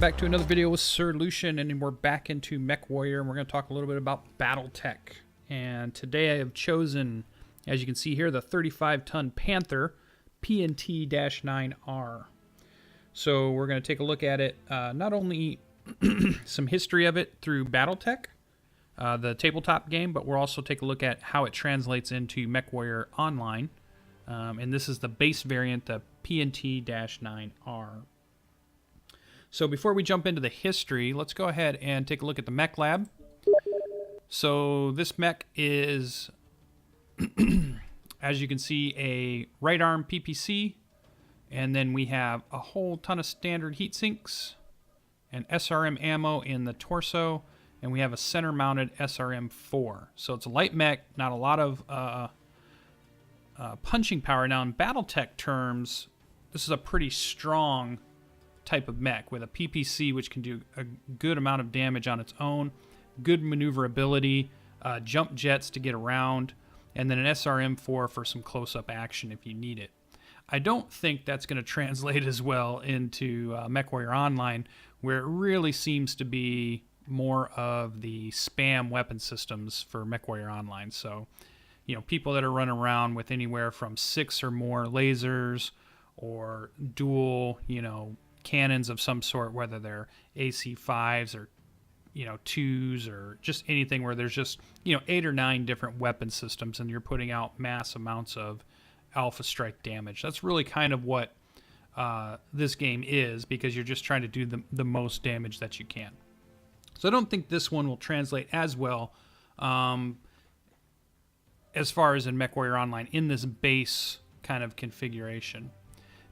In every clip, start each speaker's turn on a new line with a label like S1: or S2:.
S1: back to another video with SirLucien, and we're back into MechWarrior, and we're going to talk a little bit about Battletech. And today I have chosen, as you can see here, the 35-ton Panther PNT-5R. So we're going to take a look at it, not only some history of it through Battletech, the tabletop game, but we'll also take a look at how it translates into MechWarrior Online. And this is the base variant, the PNT-5R. So before we jump into the history, let's go ahead and take a look at the Mech Lab. So this mech is, as you can see, a right arm PPC, and then we have a whole ton of standard heat sinks and SRM ammo in the torso, and we have a center mounted SRM-4. So it's a light mech, not a lot of punching power. Now in Battletech terms, this is a pretty strong type of mech with a PPC which can do a good amount of damage on its own, good maneuverability, jump jets to get around, and then an SRM-4 for some close-up action if you need it. I don't think that's going to translate as well into MechWarrior Online, where it really seems to be more of the spam weapon systems for MechWarrior Online. So, you know, people that are running around with anywhere from 6 or more lasers or dual, you know, cannons of some sort, whether they're AC5s or, you know, 2s or just anything where there's just, you know, 8 or 9 different weapon systems and you're putting out mass amounts of alpha strike damage. That's really kind of what this game is, because you're just trying to do the most damage that you can. So I don't think this one will translate as well as far as in MechWarrior Online in this base kind of configuration.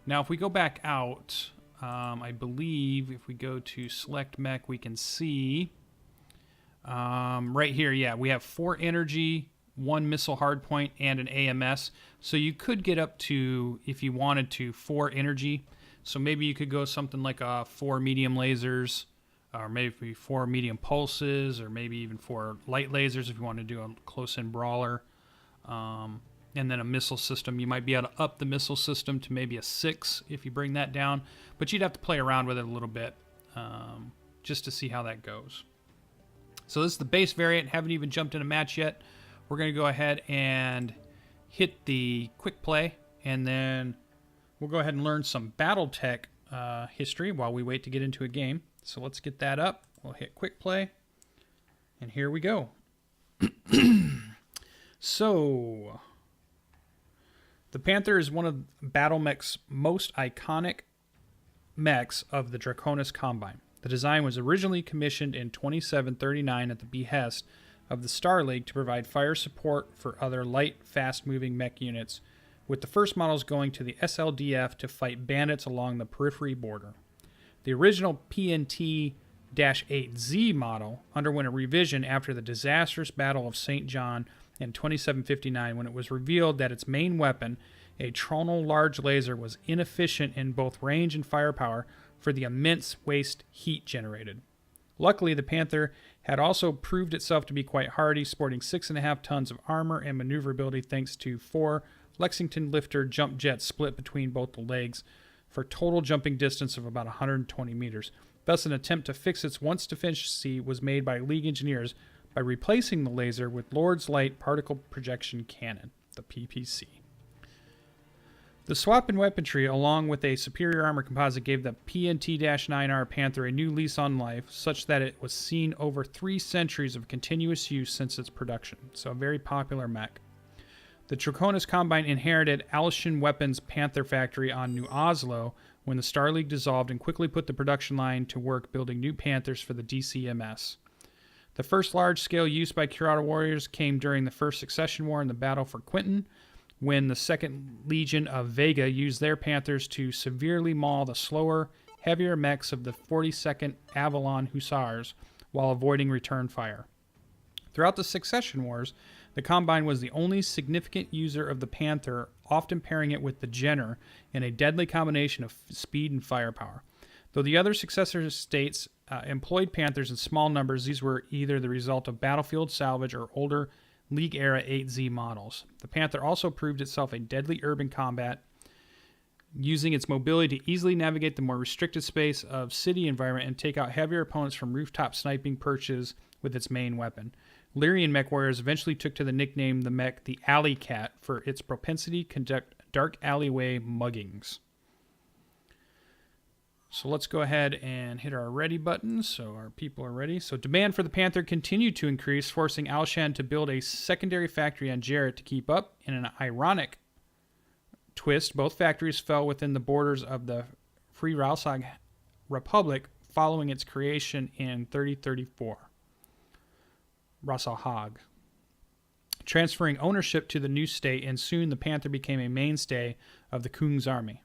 S1: Now if we go back out, I believe if we go to select mech, we can see right here, yeah, we have 4 energy, 1 missile hardpoint, and an AMS. So you could get up to, if you wanted to, 4 energy. So maybe you could go something like 4 medium lasers, or maybe 4 medium pulses, or maybe even 4 light lasers if you want to do a close-in brawler. And then a missile system. You might be able to up the missile system to maybe a 6 if you bring that down. But you'd have to play around with it a little bit just to see how that goes. So this is the base variant. Haven't even jumped in a match yet. We're going to go ahead and hit the quick play. And then we'll go ahead and learn some Battletech history while we wait to get into a game. So let's get that up. We'll hit quick play. And here we go. So the Panther is one of Battlemech's most iconic mechs of the Draconis Combine. The design was originally commissioned in 2739 at the behest of the Star League to provide fire support for other light, fast-moving mech units, with the first models going to the SLDF to fight bandits along the periphery border. The original PNT-8Z model underwent a revision after the disastrous Battle of St. John in 2759, when it was revealed that its main weapon, a tronal large laser, was inefficient in both range and firepower for the immense waste heat generated. Luckily, the Panther had also proved itself to be quite hardy, sporting 6.5 tons of armor and maneuverability thanks to 4 Lexington lifter jump jets split between both the legs for total jumping distance of about 120 meters. Thus, an attempt to fix its once deficiency was made by League engineers by replacing the laser with Lord's Light Particle Projection Cannon, the PPC. The swap in weaponry, along with a superior armor composite, gave the PNT-5R Panther a new lease on life, such that it was seen over 3 centuries of continuous use since its production. So a very popular mech. The Draconis Combine inherited Alishan Weapons' Panther factory on New Oslo when the Star League dissolved, and quickly put the production line to work building new Panthers for the DCMS. The first large-scale use by Curata warriors came during the First Succession War in the Battle for Quinton, when the 2nd Legion of Vega used their Panthers to severely maul the slower, heavier mechs of the 42nd Avalon Hussars while avoiding return fire. Throughout the Succession Wars, the Combine was the only significant user of the Panther, often pairing it with the Jenner in a deadly combination of speed and firepower. Though the other successor states employed Panthers in small numbers, these were either the result of battlefield salvage or older League-era 8Z models. The Panther also proved itself a deadly urban combat using its mobility to easily navigate the more restricted space of city environment and take out heavier opponents from rooftop sniping perches with its main weapon. Lyrian mech warriors eventually took to the nickname the mech the Alley Cat for its propensity to conduct dark alleyway muggings. So let's go ahead and hit our ready button so our people are ready. So demand for the Panther continued to increase, forcing Alshan to build a secondary factory on Jarrett to keep up. In an ironic twist, both factories fell within the borders of the Free Ralsag Republic following its creation in 3034. Rasalhag. Transferring ownership to the new state, and soon the Panther became a mainstay of the Kung's army.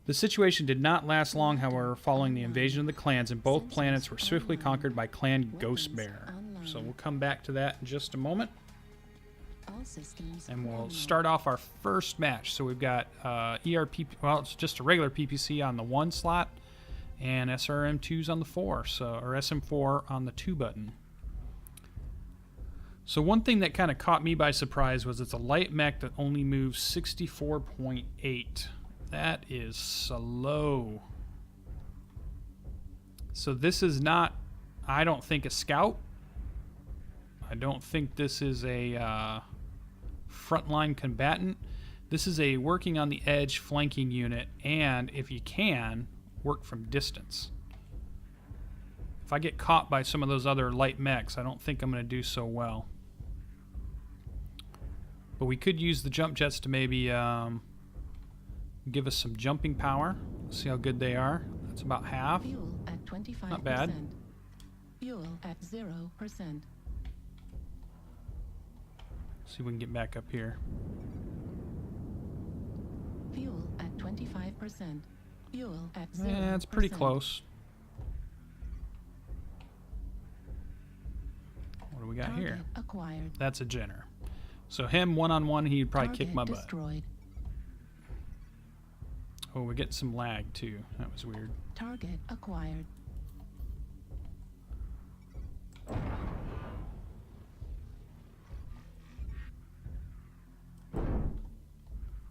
S1: The situation did not last long, however, following the invasion of the clans, and both planets were swiftly conquered by Clan Ghostbear. So we'll come back to that in just a moment. And we'll start off our first match. So we've got ERP, well, it's just a regular PPC on the 1 slot, and SRM2s on the 4, so, or SM4 on the 2 button. So one thing that kind of caught me by surprise was it's a light mech that only moves 64.8. That is slow. So this is not, I don't think, a scout. I don't think this is a frontline combatant. This is a working on the edge flanking unit, and if you can, work from distance. If I get caught by some of those other light mechs, I don't think I'm going to do so well. But we could use the jump jets to maybe give us some jumping power. See how good they are. That's about half.
S2: Fuel at 25%.
S1: Not bad.
S2: Fuel at 0%.
S1: See if we can get back up here.
S2: Fuel at 25%. Fuel at 0%.
S1: Yeah, it's pretty close. What do we got here?
S2: Acquired.
S1: That's a Jenner. So him one-on-one, he'd probably kick my butt.
S2: Destroyed.
S1: Oh, we're getting some lag too. That was weird.
S2: Target acquired.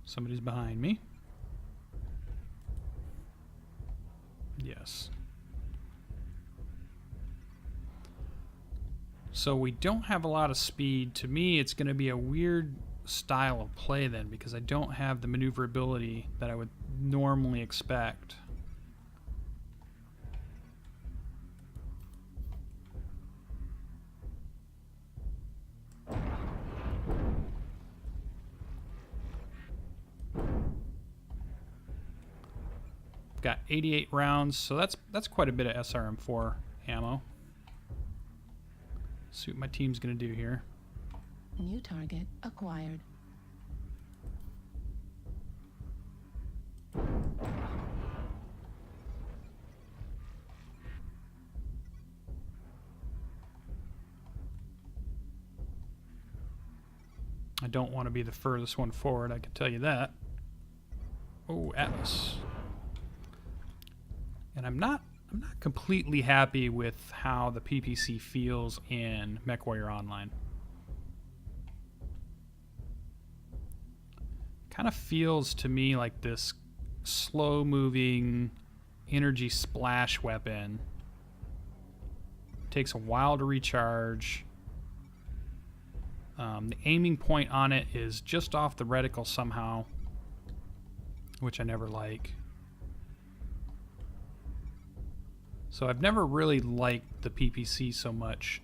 S1: Somebody's behind me. Yes. So we don't have a lot of speed. To me, it's going to be a weird style of play then, because I don't have the maneuverability that I would normally expect. Got 88 rounds, so that's quite a bit of SRM4 ammo. See what my team's gonna do here.
S2: New target acquired.
S1: I don't want to be the furthest one forward, I can tell you that. Oh, Atlas. And I'm not completely happy with how the PPC feels in MechWarrior Online. Kind of feels to me like this slow-moving energy splash weapon. Takes a while to recharge. The aiming point on it is just off the reticle somehow, which I never like. So I've never really liked the PPC so much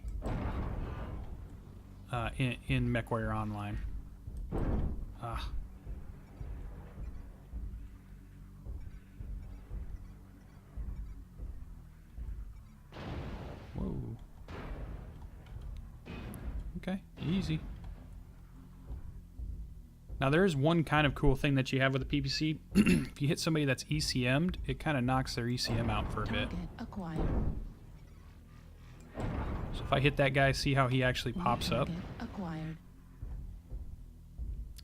S1: in MechWarrior Online. Whoa. Okay, easy. Now there is one kind of cool thing that you have with the PPC. If you hit somebody that's ECM'd, it kind of knocks their ECM out for a bit.
S2: Acquired.
S1: So if I hit that guy, see how he actually pops up?
S2: Acquired.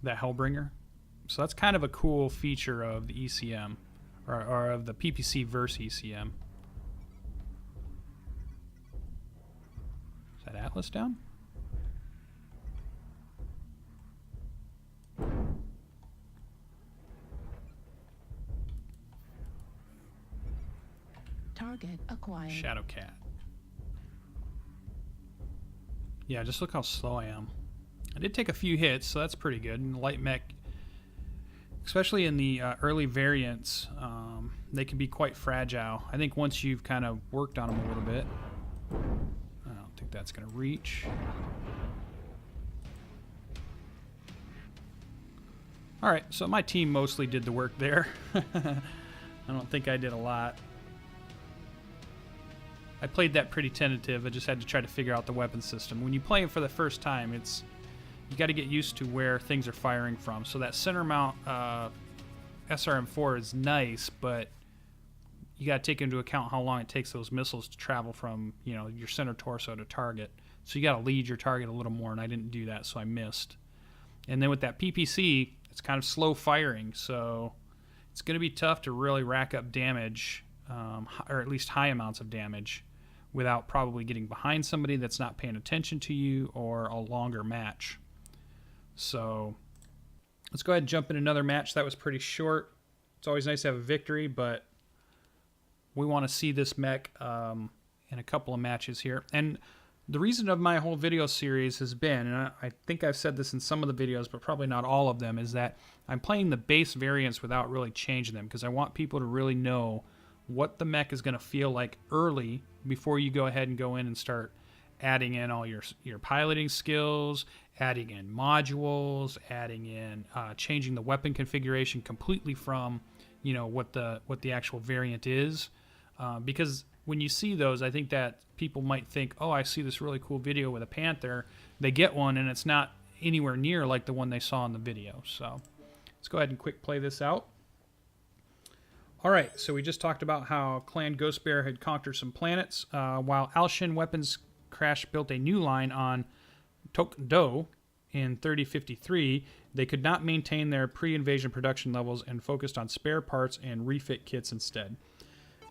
S1: That Hellbringer. So that's kind of a cool feature of the ECM, or of the PPC versus ECM. Is that Atlas down?
S2: acquired.
S1: Shadow Cat. Yeah, just look how slow I am. I did take a few hits, so that's pretty good. And light mech, especially in the early variants, they can be quite fragile. I think once you've kind of worked on them a little bit, I don't think that's going to reach. All right, so my team mostly did the work there. I don't think I did a lot. I played that pretty tentative. I just had to try to figure out the weapon system. When you play it for the first time, you got to get used to where things are firing from. So that center mount SRM-4 is nice, but you got to take into account how long it takes those missiles to travel from, you know, your center torso to target. So you got to lead your target a little more, and I didn't do that, so I missed. And then with that PPC, it's kind of slow firing, so it's going to be tough to really rack up damage, or at least high amounts of damage, without probably getting behind somebody that's not paying attention to you or a longer match. So let's go ahead and jump in another match. That was pretty short. It's always nice to have a victory, but we want to see this mech in a couple of matches here. And the reason of my whole video series has been, and I think I've said this in some of the videos, but probably not all of them, is that I'm playing the base variants without really changing them, because I want people to really know what the mech is going to feel like early before you go ahead and go in and start adding in all your piloting skills, adding in modules, adding in changing the weapon configuration completely from, you know, what the actual variant is, because when you see those, I think that people might think, oh, I see this really cool video with a Panther. They get one and it's not anywhere near like the one they saw in the video. So let's go ahead and quick play this out. All right, so we just talked about how Clan Ghost Bear had conquered some planets, while Alshin Weapons Crash built a new line on Tokdo in 3053. They could not maintain their pre-invasion production levels and focused on spare parts and refit kits instead.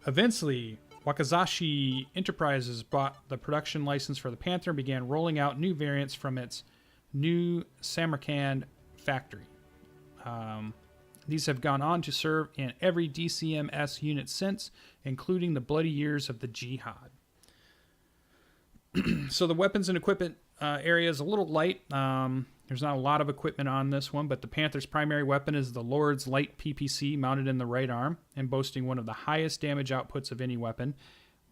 S1: Eventually, Wakazashi Enterprises bought the production license for the Panther and began rolling out new variants from its new Samarkand factory. These have gone on to serve in every DCMS unit since, including the bloody years of the Jihad. So the weapons and equipment area is a little light. There's not a lot of equipment on this one, but the Panther's primary weapon is the Lord's Light PPC mounted in the right arm and boasting one of the highest damage outputs of any weapon,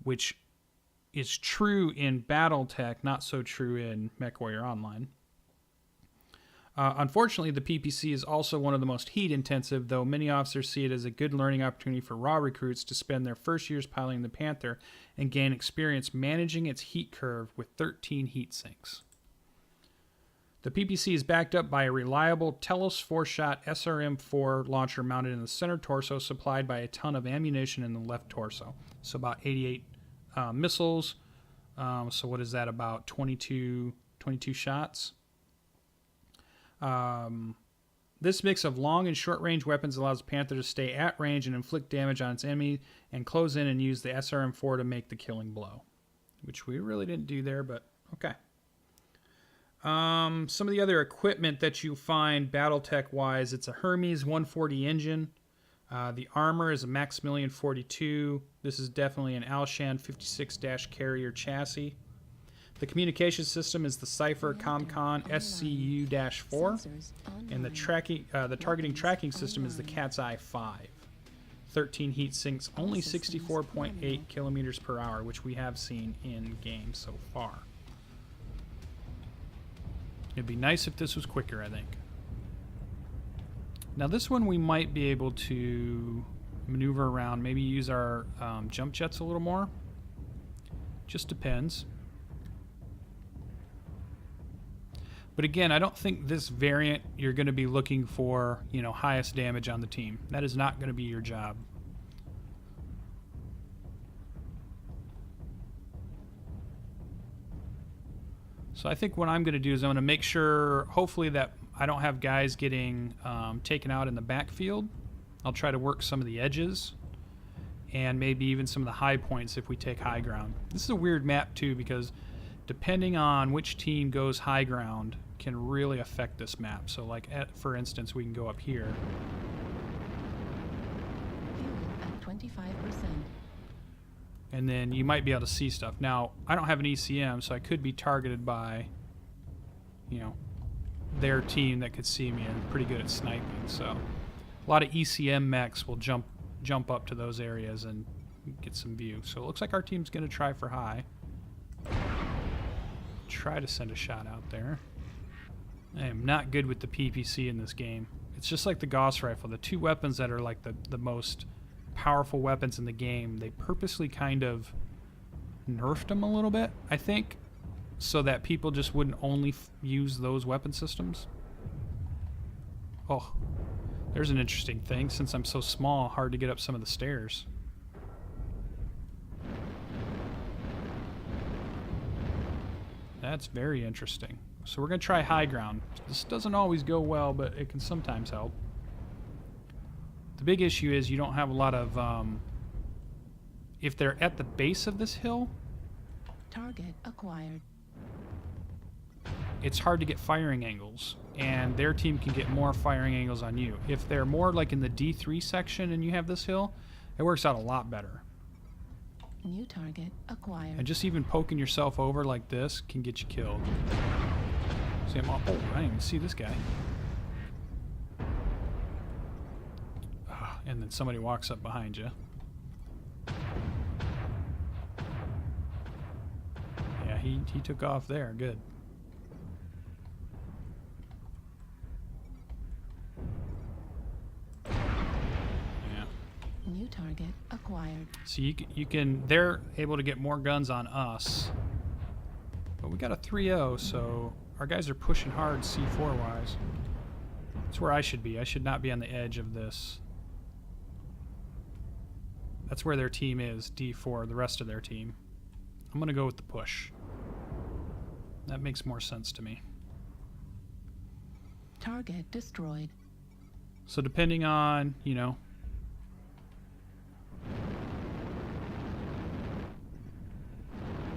S1: which is true in Battletech, not so true in MechWarrior Online. Unfortunately, the PPC is also one of the most heat-intensive, though many officers see it as a good learning opportunity for raw recruits to spend their first years piloting the Panther and gain experience managing its heat curve with 13 heat sinks. The PPC is backed up by a reliable Telos 4-shot SRM-4 launcher mounted in the center torso, supplied by a ton of ammunition in the left torso. So about 88 missiles. So what is that, about 22 shots? This mix of long and short range weapons allows Panther to stay at range and inflict damage on its enemy and close in and use the SRM-4 to make the killing blow, which we really didn't do there, but okay. Some of the other equipment that you find Battletech wise, it's a Hermes 140 engine. The armor is a Maximilian 42. This is definitely an Alshan 56-carrier chassis. The communication system is the Cypher ComCon SCU-4, and the targeting tracking system is the Cat's Eye 5. 13 heat sinks, only 64.8 kilometers per hour, which we have seen in game so far. It'd be nice if this was quicker, I think. Now this one we might be able to maneuver around, maybe use our jump jets a little more. Just depends. But again, I don't think this variant you're going to be looking for, you know, highest damage on the team. That is not going to be your job. So I think what I'm going to do is I'm going to make sure, hopefully, that I don't have guys getting taken out in the backfield. I'll try to work some of the edges and maybe even some of the high points if we take high ground. This is a weird map too, because depending on which team goes high ground can really affect this map. So like, for instance, we can go up here.
S2: Fuel at 25%.
S1: And then you might be able to see stuff. Now, I don't have an ECM, so I could be targeted by, you know, their team that could see me and pretty good at sniping. So a lot of ECM mechs will jump up to those areas and get some view. So it looks like our team's going to try for high. Try to send a shot out there. I am not good with the PPC in this game. It's just like the Gauss rifle. The two weapons that are like the most powerful weapons in the game, they purposely kind of nerfed them a little bit, I think, so that people just wouldn't only use those weapon systems. Oh, there's an interesting thing. Since I'm so small, hard to get up some of the stairs. That's very interesting. So we're going to try high ground. This doesn't always go well, but it can sometimes help. The big issue is you don't have a lot of... if they're at the base of this hill...
S2: Target acquired.
S1: It's hard to get firing angles, and their team can get more firing angles on you. If they're more like in the D3 section and you have this hill, it works out a lot better.
S2: New target acquired.
S1: And just even poking yourself over like this can get you killed. See, oh, I didn't even see this guy. And then somebody walks up behind you. Yeah, he took off there. Good. Yeah.
S2: New target acquired.
S1: So you can... They're able to get more guns on us. But we got a 3-0, so our guys are pushing hard C4-wise. That's where I should be. I should not be on the edge of this. That's where their team is, D4, the rest of their team. I'm going to go with the push. That makes more sense to me.
S2: Target destroyed.
S1: So depending on, you know...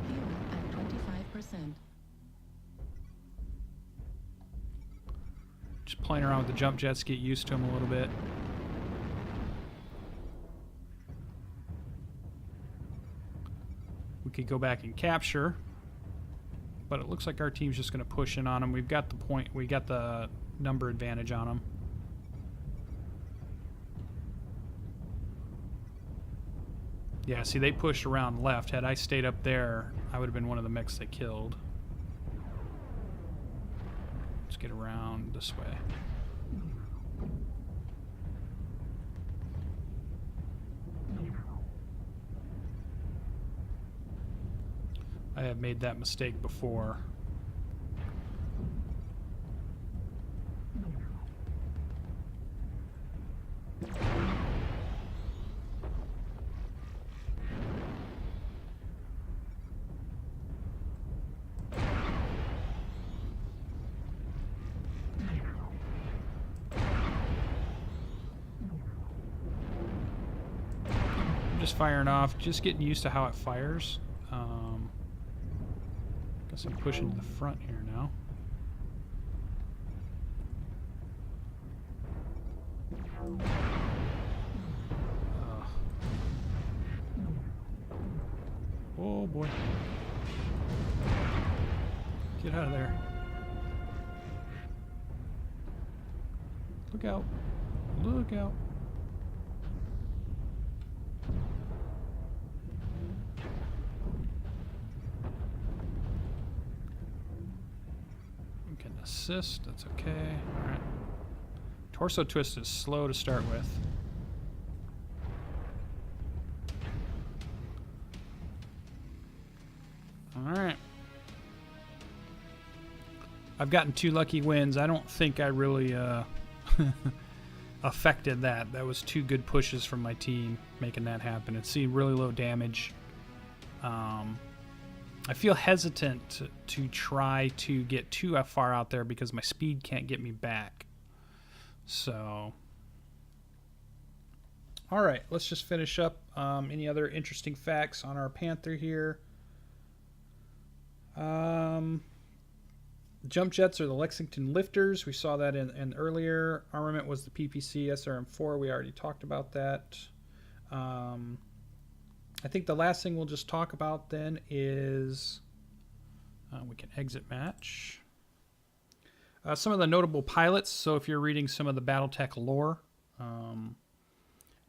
S2: Fuel at 25%.
S1: Just playing around with the jump jets, get used to them a little bit. We could go back and capture, but it looks like our team's just going to push in on them. We've got the point, we got the number advantage on them. Yeah, see, they pushed around left. Had I stayed up there, I would have been one of the mechs they killed. Let's get around this way. I have made that mistake before. I'm just firing off, just getting used to how it fires. Guess I'm pushing to the front here now. Oh boy. Get out of there. Look out. Look out. We can assist, that's okay. Alright. Torso twist is slow to start with. Alright. I've gotten 2 lucky wins. I don't think I really affected that. That was 2 good pushes from my team making that happen. It's see really low damage. I feel hesitant to try to get too far out there because my speed can't get me back. So, all right, let's just finish up. Any other interesting facts on our Panther here? Jump jets are the Lexington lifters. We saw that in earlier. Armament was the PPC SRM-4. We already talked about that. I think the last thing we'll just talk about then is we can exit match. Some of the notable pilots. So if you're reading some of the Battletech lore,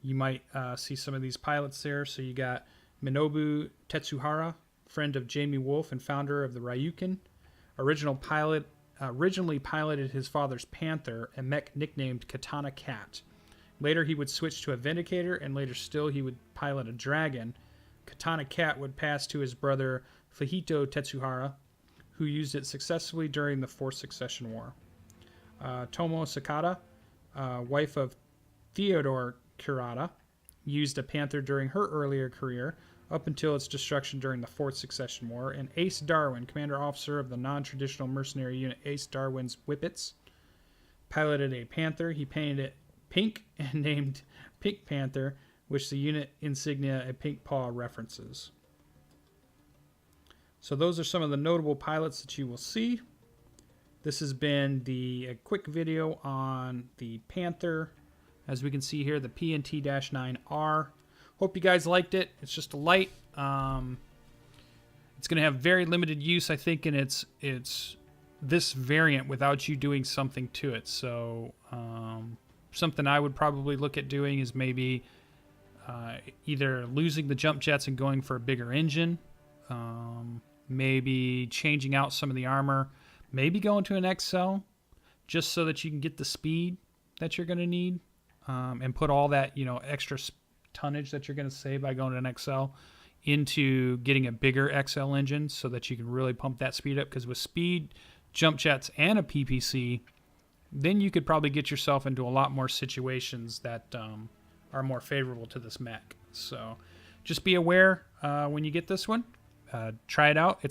S1: you might see some of these pilots there. So you got Minobu Tetsuhara, friend of Jamie Wolf and founder of the Ryukin. Originally piloted his father's Panther, a mech nicknamed Katana Cat. Later he would switch to a Vindicator, and later still he would pilot a Dragon. Katana Cat would pass to his brother Fujito Tetsuhara, who used it successfully during the Fourth Succession War. Tomo Sakata, wife of Theodore Kurata, used a Panther during her earlier career, up until its destruction during the Fourth Succession War. And Ace Darwin, commander officer of the non-traditional mercenary unit Ace Darwin's Whippets, piloted a Panther. He painted it pink and named Pink Panther, which the unit insignia a pink paw references. So those are some of the notable pilots that you will see. This has been a quick video on the Panther. As we can see here, the PNT-9R. Hope you guys liked it. It's just a light. It's going to have very limited use, I think, in its this variant without you doing something to it. So something I would probably look at doing is maybe either losing the jump jets and going for a bigger engine, maybe changing out some of the armor, maybe going to an XL just so that you can get the speed that you're going to need, and put all that extra tonnage that you're going to save by going to an XL into getting a bigger XL engine so that you can really pump that speed up. Because with speed, jump jets, and a PPC, then you could probably get yourself into a lot more situations that are more favorable to this mech. So just be aware when you get this one. Try it out.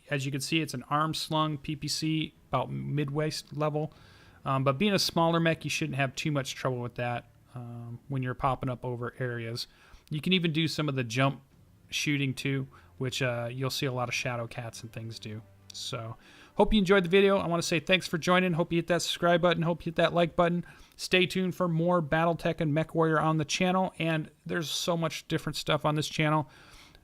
S1: As you can see, it's an arm slung PPC, about mid-waist level. But being a smaller mech, you shouldn't have too much trouble with that when you're popping up over areas. You can even do some of the jump shooting too, which you'll see a lot of Shadow Cats and things do. So hope you enjoyed the video. I want to say thanks for joining. Hope you hit that subscribe button. Hope you hit that like button. Stay tuned for more Battletech and MechWarrior on the channel. And there's so much different stuff on this channel.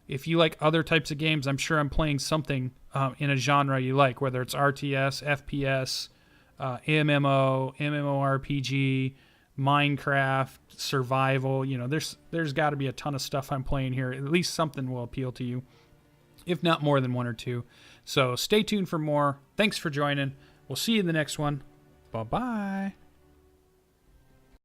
S1: If you like other types of games, I'm sure I'm playing something in a genre you like, whether it's RTS, FPS, MMO, MMORPG, Minecraft, survival. There's got to be a ton of stuff I'm playing here. At least something will appeal to you, if not more than one or two. So stay tuned for more. Thanks for joining. We'll see you in the next one. Bye-bye.